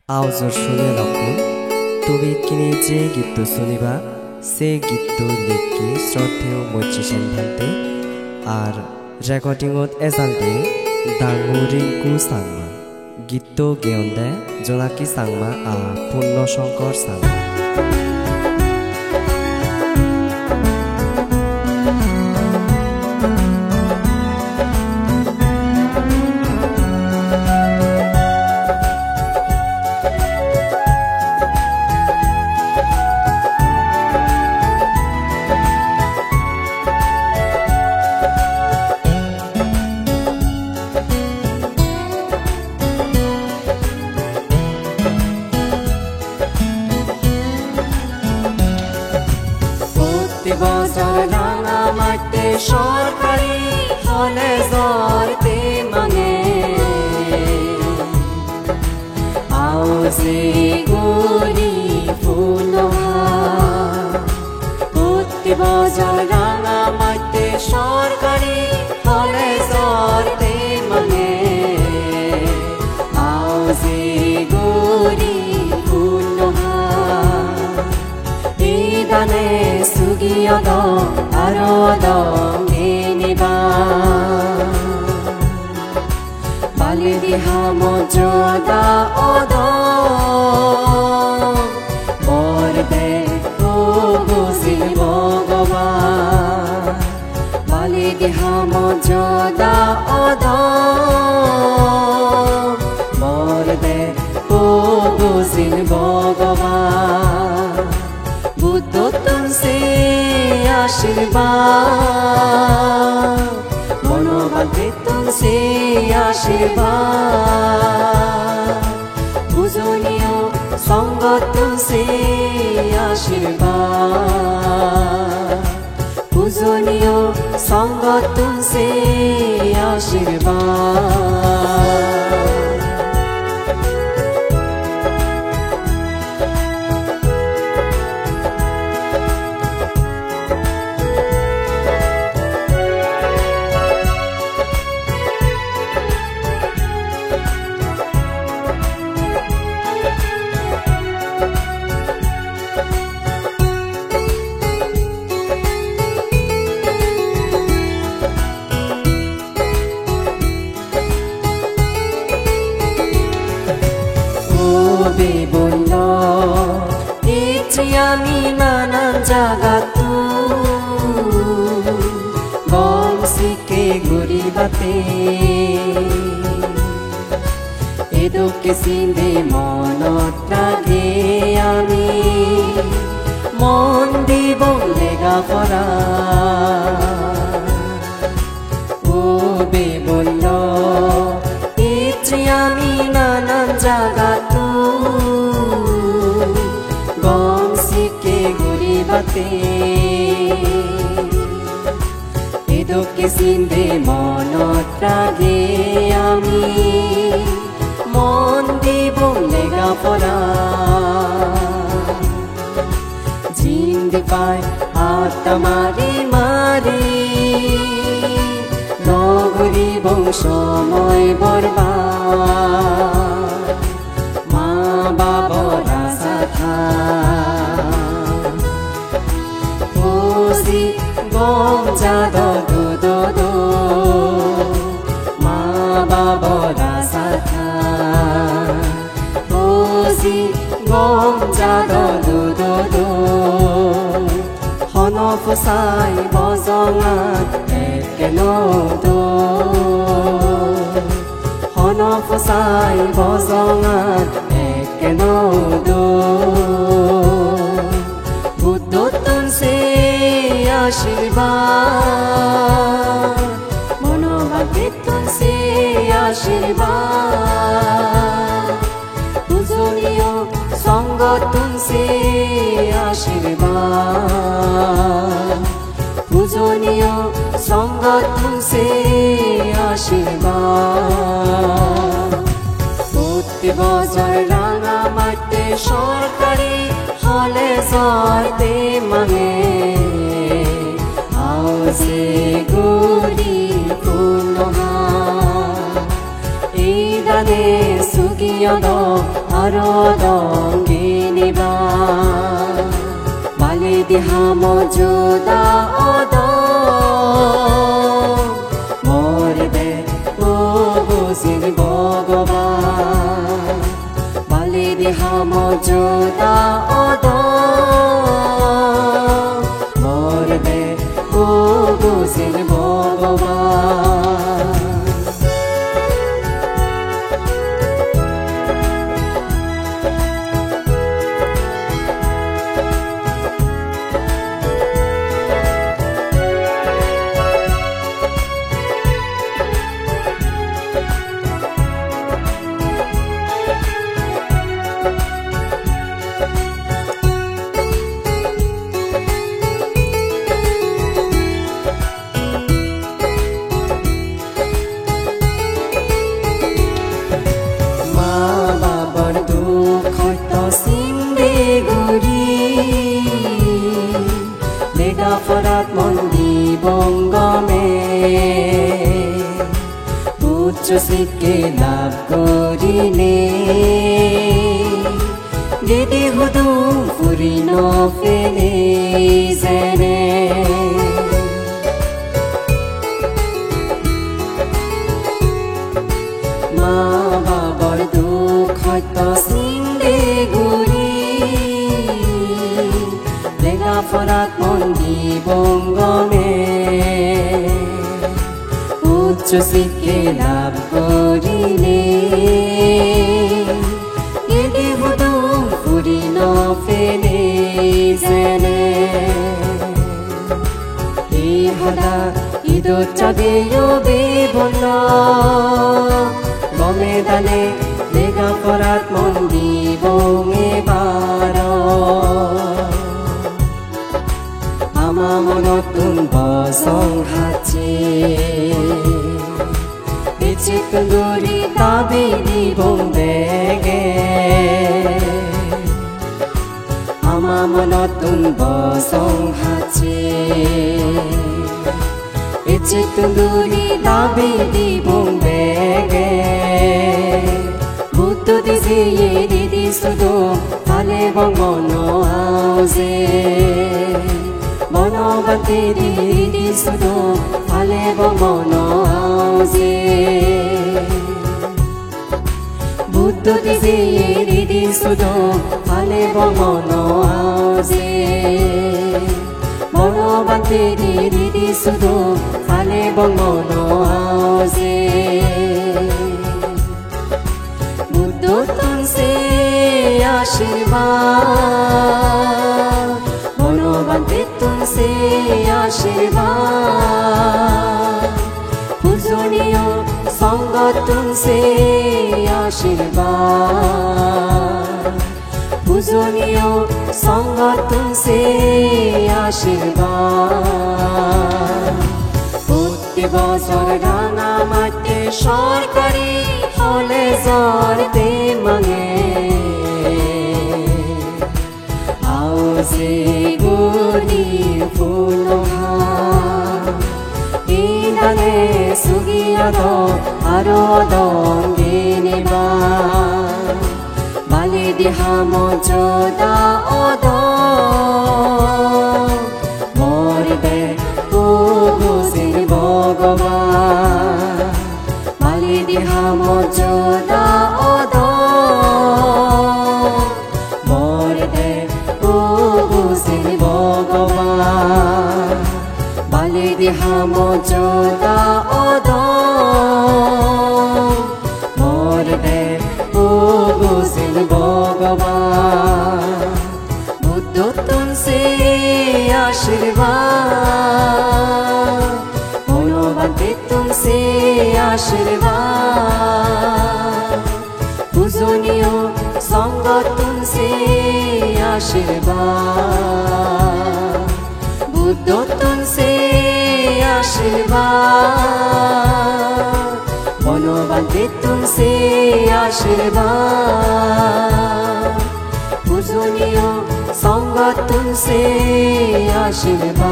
আওজৰ শুনে নকল তুমি কিনি যে গীতটো শুনিবা সে গীতটো লিখি শ্রদ্ধেয় মৈত্রী সেনভান্তে আর রেকর্ডিংত এজান্তে ডাঙু রিঙ্কু সাংমা গীতটো গেয়ন্দে জোনাকি সাংমা আর পূর্ণশঙ্কর সাংমা বছর রাঙা মাঠে সরকারি কলেজতে মানে আওজে গরি ফুলহার প্রতি বছর রাঙা মাঠে সরকারি কলেজতে মানে আওজে গরি ফুলহার এই গানে সুগিয়দ আরদ গেনিবা বালি দিহা মর্যাদা অদ বরদে ও বুঝিল ভগবান বালি দিহা মর্যাদা অদ বরদে ও বুঝিল ভগবান বুদ্ধ তুমসে आशीर्वाद मनोबल दे तुमसे आशीर्वाद पूजनीय संग तुमसे आशीर्वाद पूजनीय संग तुमसे आशीर्वाद বলল আমি নানান জাগাতো বংশীকে গরিবাতে এদকে সিন্ধে মনত রাগে আমি মন দিব লেগা পড়া ও বে বলল আমি নানান জাগাতো বংশীকে গরিবাতে এদকে সিন্ধে মনত রাগে আমি মন দিব লেগা পড়া জিন্দি পায় আত্মারি মারি নগরী বংশময় বরবাদ মা বাবরা সাথা ওসি গমজা দো মা বাবরা সাথা ওসি গমজা দো হন ফুসাই বজঙাত একেলদো হন ফুসাই বজঙাত একেলদো বুদ্ধ তুমসে আশীর্বাদ মনোভাবে তুমসে আশীর্বাদ পূজনীয় সঙ্গ তুমসে আশীর্বাদ পূজনীয় সঙ্গ তুমসে আশীর্বাদ প্রতি বছর রাঙা মাঠে সরকারি কলেজতে মানে আওজে গরি ফুলহার এই গানে সুগি sugiado aro dongini ba bali dihamo juda odo morbe ubuzin bogoban bali dihamo juda odo morbe ubuzin bogoban Legaforat mondi bongome uccho sikhe lab korine gedi hudum purino fele jene ma babar dukh hoyto zindeguri Legaforat mondi bongome uccho sikhe lab korine gedi hudum purino fele jene ihada idot chadeyo bebona gome dale Legaforat mondi bonge baro Notun bosong hache Bichik guri tabi di bombege Amam notun bosong hache Bichik guri tabi di bombege Buto disi ye didi sudo Hale bongono auze Mono bateri di sudo Alebo mono auze Buddho disi di sudo Alebo mono auze Mono bateri di sudo Alebo mono auze Buddho tunse ashirvad Bante तुमसे आशीर्वाद पूजनीय संग तुमसे आशीर्वाद पूजनीय संग तुमसे आशीर्वाद प्रति बছর রাঙা মাঠে সরকারি কলেজতে মাঙে আওজে Indane sugiado aro dongini ba bali dihamo juda odo morbe ubuzin bogoban bali dihamo juda odo morbe ubuzin bogoban bali dihamo juda odo morbe ubuzin bogoban Buddho tunse आशीर्वाद Bhagavate तुमसे आशीर्वाद पूजनीय संग तुमसे आशीर्वाद बुद्ध तुमसे आशीर्वाद Bhagavate तुमसे आशीर्वाद पूजनीय संग तुमसे आशीर्वाद